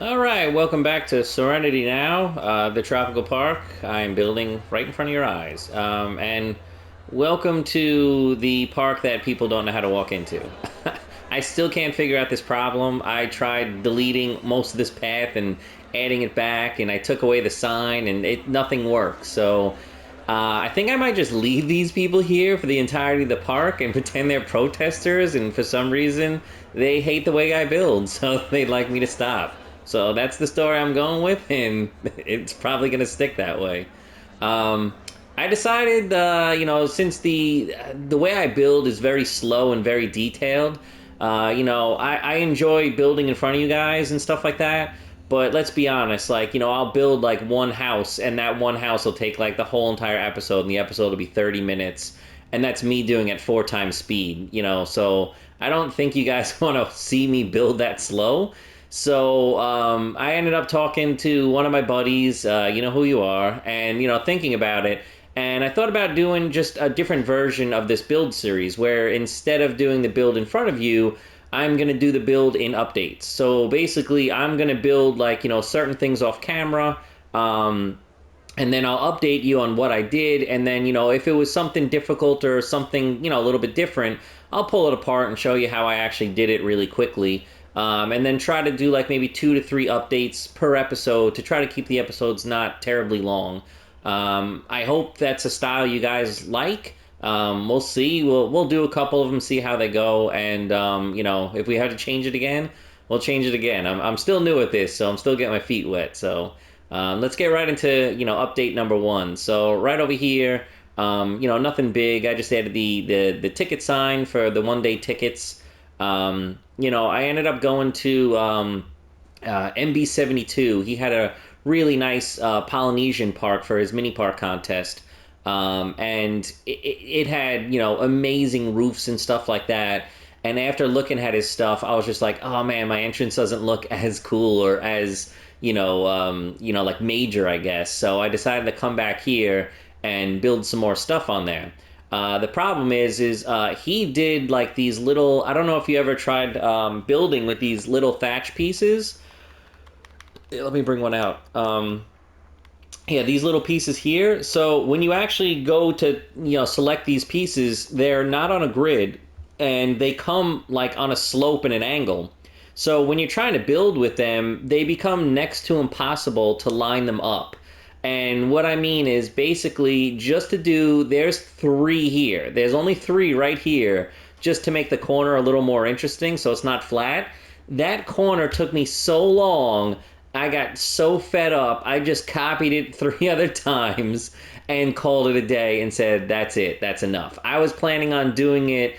All right, welcome back to Serenity Now, the tropical park I'm building right in front of your eyes. And welcome to the park that people don't know how to walk into. I still can't figure out this problem. I tried deleting most of this path and adding it back, and I took away the sign, and nothing works. So I think I might just leave these people here for the entirety of the park and pretend they're protesters, and for some reason, they hate the way I build, so they'd like me to stop. So that's the story I'm going with, and it's probably going to stick that way. Um, I decided, since the way I build is very slow and very detailed, I enjoy building in front of you guys and stuff like that. But let's be honest, I'll build like one house, and that one house will take like the whole entire episode, and the episode will be 30 minutes, and that's me doing it 4 times speed, So I don't think you guys want to see me build that slow. So I ended up talking to one of my buddies, you know who you are, and thinking about it. And I thought about doing just a different version of this build series, where instead of doing the build in front of you, I'm gonna do the build in updates. So basically, I'm gonna build like certain things off camera. And then I'll update you on what I did, and then if it was something difficult or something a little bit different, I'll pull it apart and show you how I actually did it really quickly, and then try to do like maybe 2 to 3 updates per episode to try to keep the episodes not terribly long. I hope that's a style you guys like. We'll see. We'll do a couple of them, see how they go, and if we have to change it again, we'll change it again. I'm still new at this, so I'm still getting my feet wet. So let's get right into update number one. So right over here, nothing big. I just added the ticket sign for the 1 day tickets. I ended up going to MB72. He had a really nice Polynesian park for his mini park contest. And it had, amazing roofs and stuff like that. And after looking at his stuff, I was just like, oh man, my entrance doesn't look as cool or as, like major, I guess. So I decided to come back here and build some more stuff on there. The problem is he did like these little. I don't know if you ever tried building with these little thatch pieces. Let me bring one out. Yeah, these little pieces here. So when you actually go to select these pieces, they're not on a grid, and they come like on a slope and an angle. So when you're trying to build with them, they become next to impossible to line them up. And what I mean is basically just to do, there's 3 here. There's only 3 right here, just to make the corner a little more interesting so it's not flat. That corner took me so long. I got so fed up. I just copied it 3 other times and called it a day and said, that's it. That's enough. I was planning on doing it,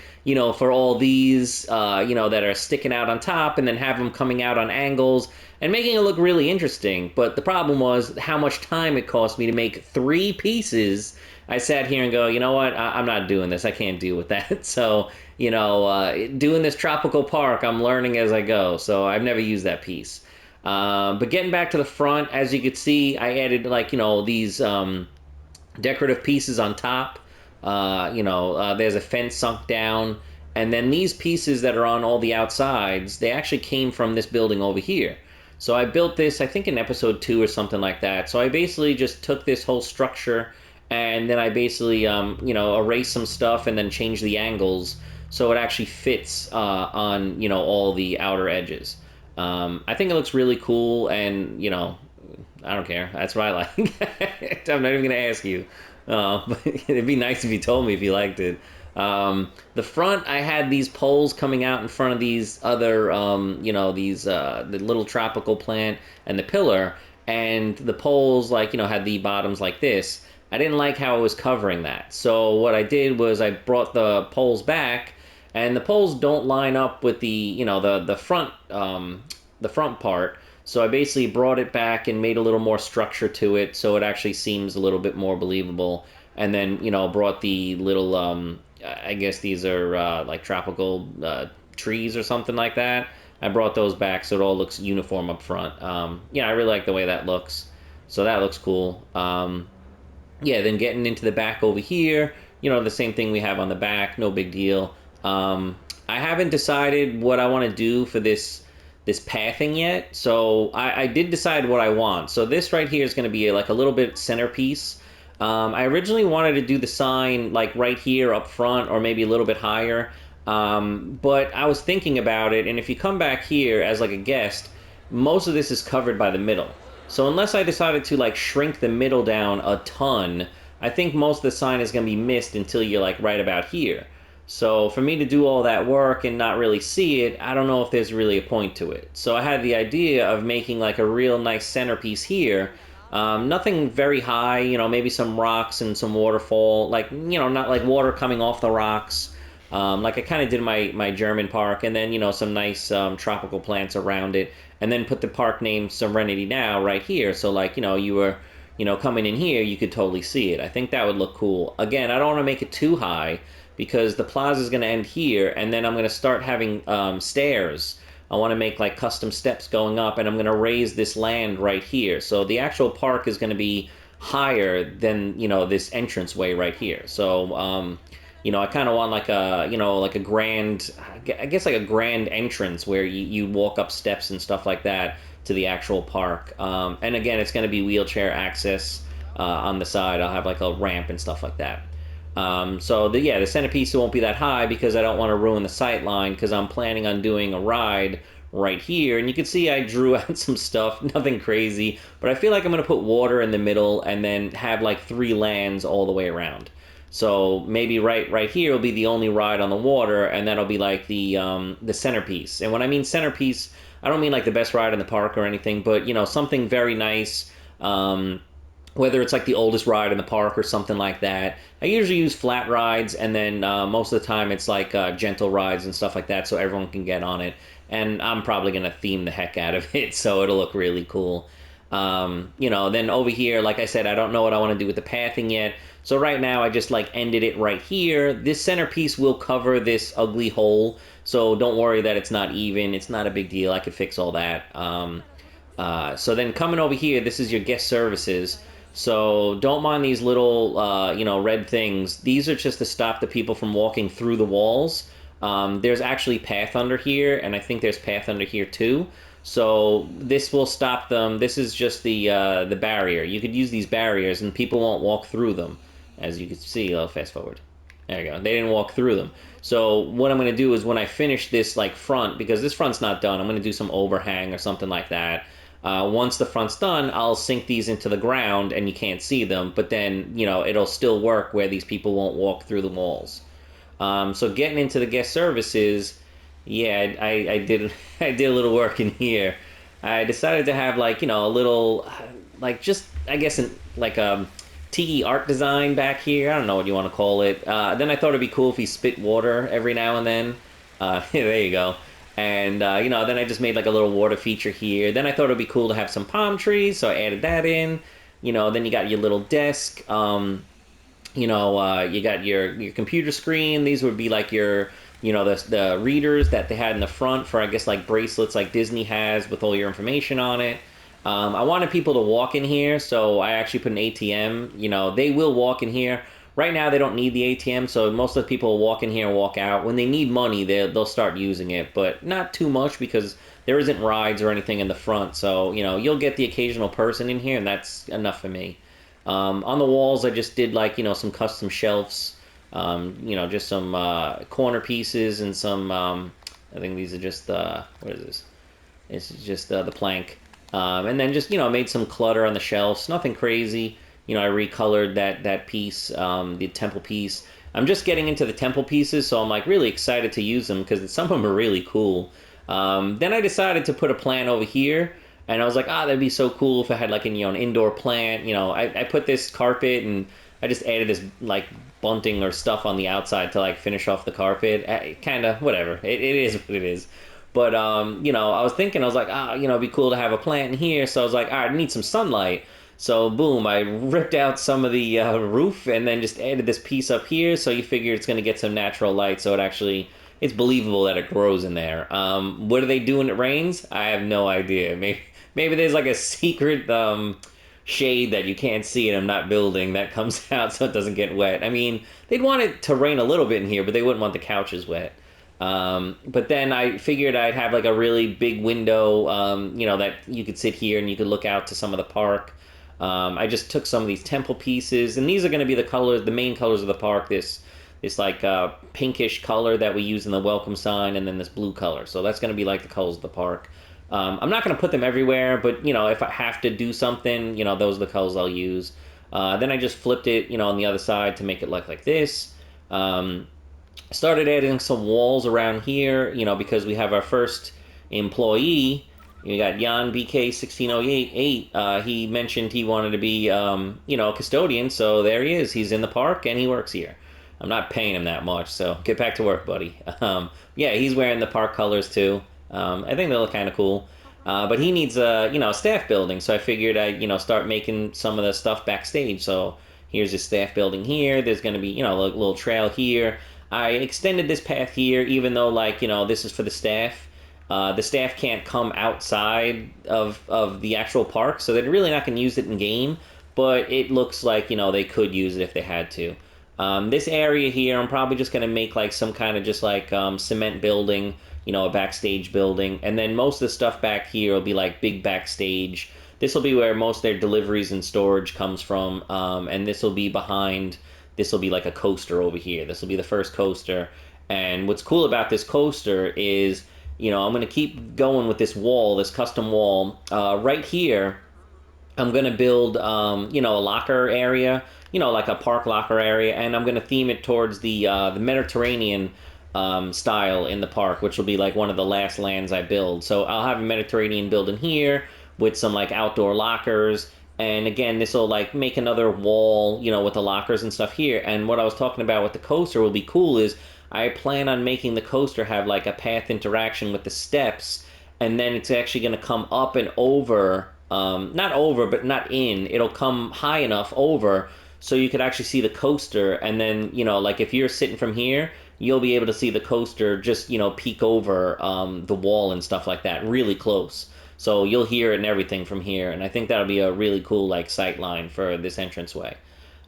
for all these, that are sticking out on top, and then have them coming out on angles and making it look really interesting. But the problem was how much time it cost me to make 3 pieces. I sat here and go, you know what? I'm not doing this. I can't deal with that. So, doing this tropical park, I'm learning as I go. So I've never used that piece. But getting back to the front, as you could see, I added like these decorative pieces on top. There's a fence sunk down, and then these pieces that are on all the outsides, they actually came from this building over here. So I built this, I think, in episode 2 or something like that. So I basically just took this whole structure, and then I basically erased some stuff and then changed the angles so it actually fits on all the outer edges. I think it looks really cool, and I don't care. That's what I like. I'm not even gonna ask you, but it'd be nice if you told me if you liked it. The front, I had these poles coming out in front of these other, the little tropical plant and the pillar, and the poles had the bottoms like this. I didn't like how it was covering that, so what I did was I brought the poles back, and the poles don't line up with the front part. So I basically brought it back and made a little more structure to it, so it actually seems a little bit more believable. And then brought the little I guess these are like tropical trees or something like that. I brought those back so it all looks uniform up front. Yeah, I really like the way that looks. So that looks cool. Yeah, then getting into the back over here, the same thing we have on the back, no big deal. I haven't decided what I want to do for this pathing yet. So I did decide what I want. So this right here is going to be like a little bit centerpiece. I originally wanted to do the sign like right here up front or maybe a little bit higher. But I was thinking about it, and if you come back here as like a guest, most of this is covered by the middle. So unless I decided to like shrink the middle down a ton, I think most of the sign is going to be missed until you're like right about here. So for me to do all that work and not really see it, I don't know if there's really a point to it. So I had the idea of making like a real nice centerpiece here. Nothing very high, maybe some rocks and some waterfall, like, not like water coming off the rocks. Like I kind of did my German park, and then, some nice tropical plants around it, and then put the park name Serenity Now right here. So like, you were, coming in here, you could totally see it. I think that would look cool. Again, I don't want to make it too high because the plaza is going to end here, and then I'm going to start having stairs. I want to make like custom steps going up, and I'm going to raise this land right here. So the actual park is going to be higher than, this entranceway right here. So, I kind of want like a, like a grand, I guess like a grand entrance where you walk up steps and stuff like that to the actual park. And again, it's going to be wheelchair access on the side. I'll have like a ramp and stuff like that. So the centerpiece won't be that high because I don't want to ruin the sight line because I'm planning on doing a ride right here. And you can see I drew out some stuff, nothing crazy, but I feel like I'm going to put water in the middle and then have like 3 lands all the way around. So maybe right here will be the only ride on the water, and that'll be like the centerpiece. And when I mean centerpiece, I don't mean like the best ride in the park or anything, but something very nice. Whether it's like the oldest ride in the park or something like that. I usually use flat rides, and then most of the time it's like gentle rides and stuff like that, so everyone can get on it. And I'm probably gonna theme the heck out of it, so it'll look really cool. Then over here, like I said, I don't know what I want to do with the pathing yet. So right now, I just like ended it right here. This centerpiece will cover this ugly hole, so don't worry that it's not even. It's not a big deal. I could fix all that. So then coming over here, this is your guest services. So don't mind these little, red things. These are just to stop the people from walking through the walls. There's actually path under here, and I think there's path under here too. So this will stop them. This is just the barrier. You could use these barriers, and people won't walk through them. As you can see, I'll fast forward. There you go. They didn't walk through them. So what I'm going to do is when I finish this like front, because this front's not done, I'm going to do some overhang or something like that. Once the front's done, I'll sink these into the ground and you can't see them, but then, it'll still work where these people won't walk through the walls. So getting into the guest services, yeah, I did I did a little work in here. I decided to have like, a little, like just, I guess, like a tiki art design back here. I don't know what you want to call it. Then I thought it'd be cool if he spit water every now and then. There you go. And, then I just made like a little water feature here. Then I thought it'd be cool to have some palm trees, so I added that in. Then you got your little desk. You got your computer screen. These would be like your, the readers that they had in the front for, I guess, like bracelets like Disney has with all your information on it. I wanted people to walk in here, so I actually put an ATM. They will walk in here. Right now, they don't need the ATM, so most of the people will walk in here and walk out. When they need money, they'll start using it, but not too much because there isn't rides or anything in the front. So, you'll get the occasional person in here, and that's enough for me. On the walls, I just did, like, some custom shelves, just some corner pieces and some, I think these are just, what is this? It's just the plank. And then just, made some clutter on the shelves, nothing crazy. I recolored that piece, the temple piece. I'm just getting into the temple pieces, so I'm like really excited to use them because some of them are really cool. Then I decided to put a plant over here, and I was like, that'd be so cool if I had like an indoor plant. I put this carpet and I just added this like bunting or stuff on the outside to like finish off the carpet. Kind of whatever. It is what it is. But I was thinking, I was like, it'd be cool to have a plant in here. So I was like, all right, I need some sunlight. So boom, I ripped out some of the roof and then just added this piece up here. So you figure it's going to get some natural light. So it's believable that it grows in there. What do they do when it rains? I have no idea. Maybe there's like a secret shade that you can't see and I'm not building that comes out so it doesn't get wet. I mean, they'd want it to rain a little bit in here, but they wouldn't want the couches wet. But then I figured I'd have like a really big window, that you could sit here and you could look out to some of the park. I just took some of these temple pieces, and these are going to be the colors, the main colors of the park. This like pinkish color that we use in the welcome sign, and then this blue color. So that's going to be like the colors of the park. I'm not going to put them everywhere, but if I have to do something, those are the colors I'll use. Then I just flipped it, on the other side to make it look like this. Started adding some walls around here, because we have our first employee. You got Jan BK16088. He mentioned he wanted to be, a custodian, so there he is. He's in the park and he works here. I'm not paying him that much, so get back to work, buddy. Yeah, he's wearing the park colors too. I think they look kind of cool. But he needs a staff building, so I figured I'd start making some of the stuff backstage. So here's his staff building here. There's going to be a little trail here. I extended this path here, even though this is for the staff. The staff can't come outside of the actual park, so they're really not going to use it in game. But it looks like they could use it if they had to. This area here, I'm probably just going to make like some kind of just like cement building, a backstage building. And then most of the stuff back here will be like big backstage. This will be where most of their deliveries and storage comes from. And this will be behind, this will be like a coaster over here. This will be the first coaster. And what's cool about this coaster is, I'm going to keep going with this wall, this custom wall. Right here, I'm going to build, a locker area, like a park locker area, and I'm going to theme it towards the Mediterranean style in the park, which will be like one of the last lands I build. So I'll have a Mediterranean building here with some like outdoor lockers. And again, this will like make another wall, with the lockers and stuff here. And what I was talking about with the coaster will be cool is I plan on making the coaster have like a path interaction with the steps, and then it's actually going to come up and over. Not over, but not in. It'll come high enough over so you could actually see the coaster. And then, like if you're sitting from here, you'll be able to see the coaster just, peek over the wall and stuff like that, really close. So you'll hear it and everything from here. And I think that'll be a really cool, like, sight line for this entranceway.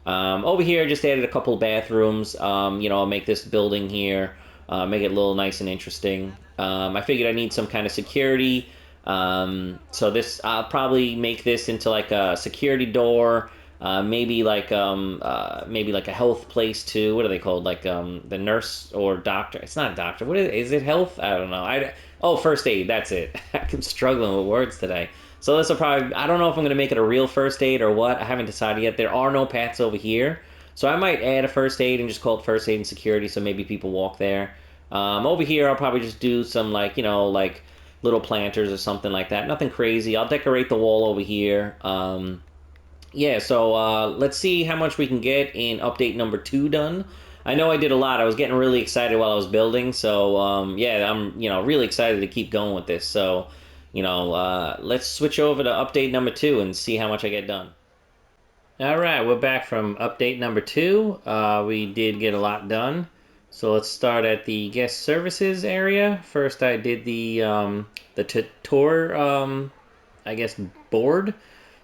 Over here, I just added a couple bathrooms. I'll make this building here, make it a little nice and interesting. I figured I need some kind of security. So this, I'll probably make this into like a security door, maybe like a health place too. What are they called? Like the nurse or doctor? It's not a doctor. What is it? Health? I don't know. First aid. That's it. I'm struggling with words today. So this will probably, I don't know if I'm gonna make it a real first aid or what. I haven't decided yet. There are no paths over here, so I might add a first aid and just call it first aid and security, so maybe people walk there. Over here, I'll probably just do some like little planters or something like that. Nothing crazy. I'll decorate the wall over here. Yeah, so let's see how much we can get in update number 2 done. I know I did a lot. I was getting really excited while I was building, so yeah, I'm really excited to keep going with this. So let's switch over to update number 2 and see how much I get done. All right, we're back from update number 2. We did get a lot done. So let's start at the guest services area. First, I did the tour, I guess, board.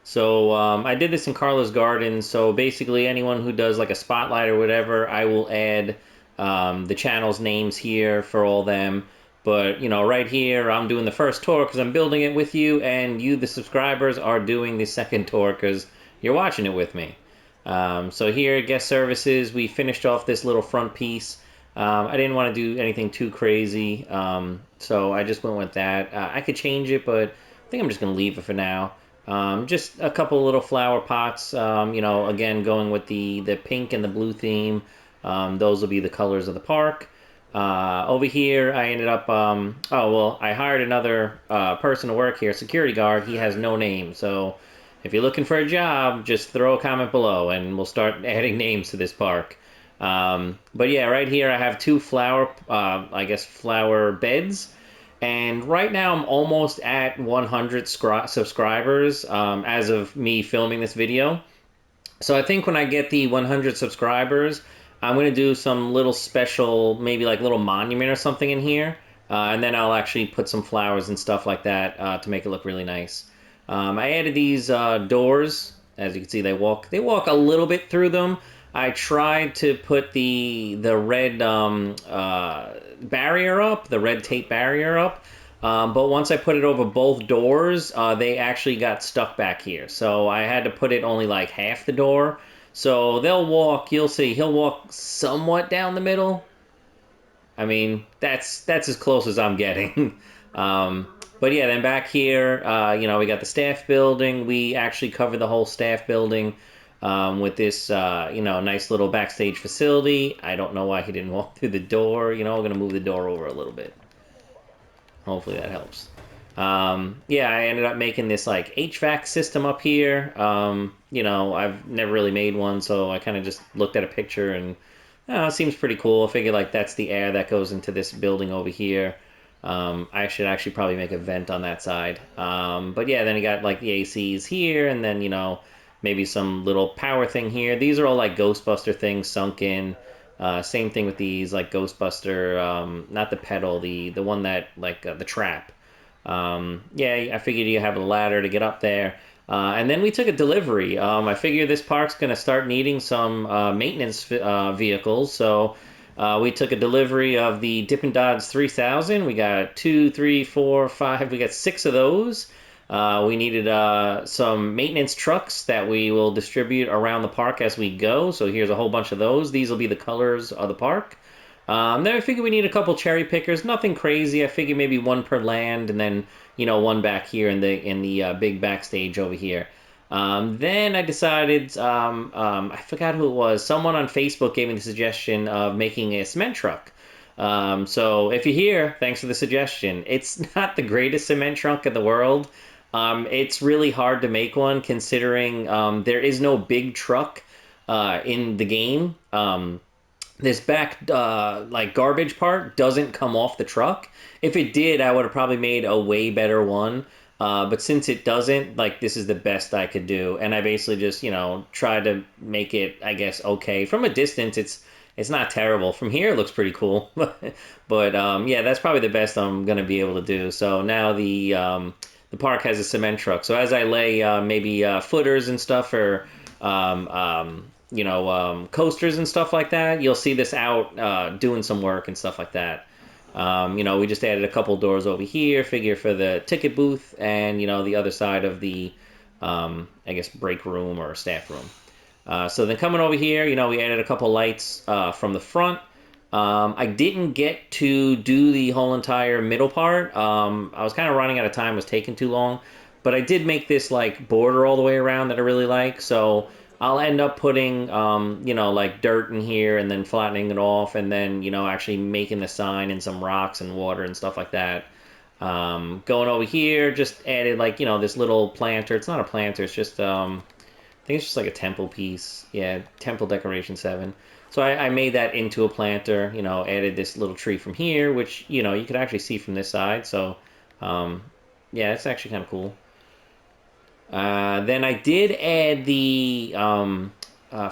So I did this in Carlos Gardens. So basically, anyone who does like a spotlight or whatever, I will add the channel's names here for all them. But right here, I'm doing the first tour because I'm building it with you, and you, the subscribers, are doing the second tour because you're watching it with me. So here, guest services, we finished off this little front piece. I didn't want to do anything too crazy, so I just went with that. I could change it, but I think I'm just going to leave it for now. Just a couple little flower pots, again, going with the pink and the blue theme. Those will be the colors of the park. Over here, I ended up, I hired another person to work here, security guard. He has no name, so if you're looking for a job, just throw a comment below, and we'll start adding names to this park. But yeah, right here I have 2 flower beds. And right now I'm almost at 100 subscribers as of me filming this video. So I think when I get the 100 subscribers, I'm going to do some little special, maybe like little monument or something in here. And then I'll actually put some flowers and stuff like that to make it look really nice. I added these doors. As you can see, they walk a little bit through them. I tried to put the red barrier up, the red tape barrier up, but once I put it over both doors, they actually got stuck back here. So I had to put it only like half the door. So they'll walk. You'll see. He'll walk somewhat down the middle. I mean, that's as close as I'm getting. But yeah, then back here, we got the staff building. We actually covered the whole staff building with this, nice little backstage facility. I don't know why he didn't walk through the door. We're gonna move the door over a little bit. Hopefully that helps. Yeah, I ended up making this like HVAC system up here. I've never really made one, so I kind of just looked at a picture and it seems pretty cool. I figured like that's the air that goes into this building over here. I should actually probably make a vent on that side. But yeah, then you got like the ACs here, and then maybe some little power thing here. These are all like Ghostbuster things sunk in. Same thing with these, like Ghostbuster, not the pedal, the one that like the trap. Yeah, I figured you have a ladder to get up there. And then we took a delivery. I figure this park's going to start needing some maintenance vehicles, so we took a delivery of the Dippin' Dots 3000. We got two, three, four, five. We got six of those. We needed some maintenance trucks that we will distribute around the park as we go. So here's a whole bunch of those. These will be the colors of the park. Then I figure we need a couple cherry pickers. Nothing crazy. I figure maybe one per land, and then one back here in the big backstage over here. Then I decided, I forgot who it was. Someone on Facebook gave me the suggestion of making a cement truck. So if you're here, thanks for the suggestion. It's not the greatest cement truck in the world. It's really hard to make one considering there is no big truck in the game. This back like garbage part doesn't come off the truck. If it did, I would have probably made a way better one. But since it doesn't, like this is the best I could do, and I basically just try to make it, I guess, okay. From a distance, it's not terrible. From here, it looks pretty cool. But yeah, that's probably the best I'm gonna be able to do. So now the park has a cement truck. So as I lay maybe footers and stuff, or coasters and stuff like that, you'll see this out doing some work and stuff like that. We just added a couple doors over here, figure for the ticket booth, and the other side of the, I guess, break room or staff room. So then coming over here, we added a couple lights from the front. I didn't get to do the whole entire middle part. I was kind of running out of time, it was taking too long. But I did make this like border all the way around that I really like. So I'll end up putting, like dirt in here and then flattening it off, and then, actually making the sign and some rocks and water and stuff like that. Going over here, just added like, this little planter. It's not a planter, it's just, I think it's just like a temple piece. Yeah, temple decoration 7. So I made that into a planter, added this little tree from here, which, you could actually see from this side. So, yeah, it's actually kind of cool. Then I did add the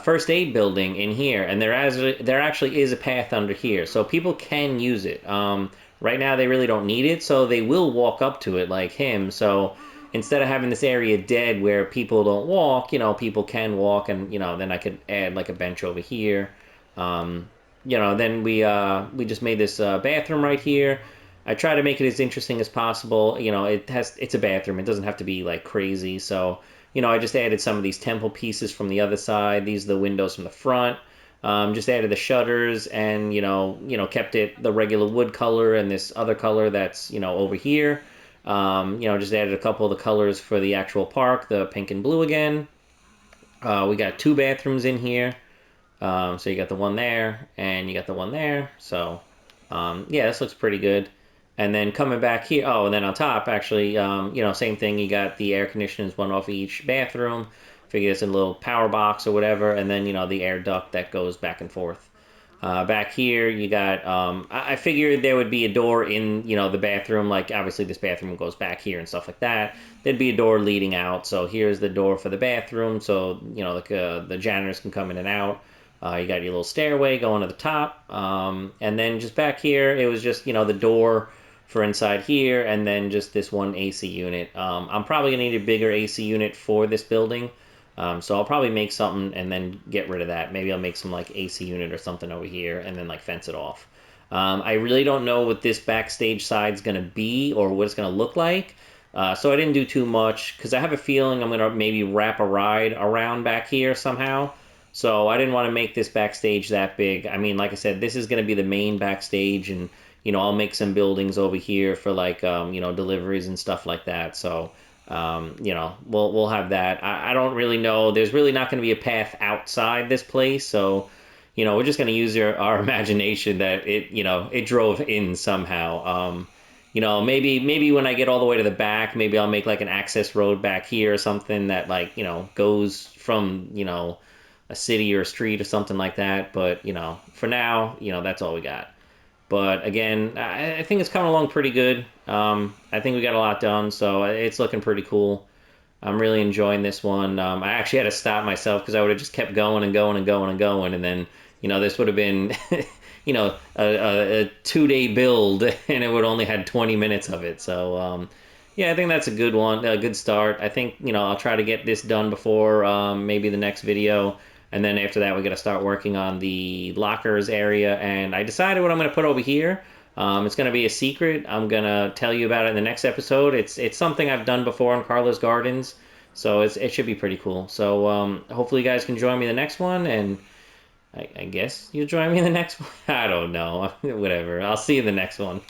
first aid building in here, and there actually is a path under here, so people can use it. Right now, they really don't need it, so they will walk up to it like him. So instead of having this area dead where people don't walk, people can walk, and then I could add like a bench over here. Then we just made this bathroom right here. I try to make it as interesting as possible. It's a bathroom. It doesn't have to be like crazy. So, I just added some of these temple pieces from the other side. These are the windows from the front. Just added the shutters and, kept it the regular wood color and this other color that's, over here. Just added a couple of the colors for the actual park, the pink and blue again. We got 2 bathrooms in here. So you got the one there and you got the one there. So, yeah, this looks pretty good. And then coming back here, oh, and then on top, actually, same thing. You got the air conditioners, one off each bathroom. Figure it's a little power box or whatever, and then the air duct that goes back and forth. Back here, you got. I figured there would be a door in the bathroom. Like obviously, this bathroom goes back here and stuff like that. There'd be a door leading out. So here's the door for the bathroom. So the janitors can come in and out. You got your little stairway going to the top, and then just back here, it was just the door for inside here, and then just this one AC unit. I'm probably gonna need a bigger AC unit for this building. So I'll probably make something and then get rid of that. Maybe I'll make some like AC unit or something over here and then like fence it off. I really don't know what this backstage side's gonna be or what it's gonna look like. So I didn't do too much because I have a feeling I'm gonna maybe wrap a ride around back here somehow. So I didn't want to make this backstage that big. I mean, like I said, this is gonna be the main backstage, and I'll make some buildings over here for like deliveries and stuff like that. So we'll have that. I don't really know. There's really not going to be a path outside this place, so we're just going to use our imagination that it drove in somehow. Maybe when I get all the way to the back, maybe I'll make like an access road back here or something that like goes from a city or a street or something like that. But for now, that's all we got. But again, I think it's coming along pretty good. I think we got a lot done, so it's looking pretty cool. I'm really enjoying this one. I actually had to stop myself because I would have just kept going and going and going and going, and then this would have been a 2-day build, and it would only had 20 minutes of it. So yeah, I think that's a good one, a good start. I think I'll try to get this done before maybe the next video. And then after that, we got to start working on the lockers area. And I decided what I'm going to put over here. It's going to be a secret. I'm going to tell you about it in the next episode. It's something I've done before in Carlos Gardens, so it should be pretty cool. So hopefully you guys can join me in the next one, and I guess you'll join me in the next one. I don't know. Whatever. I'll see you in the next one.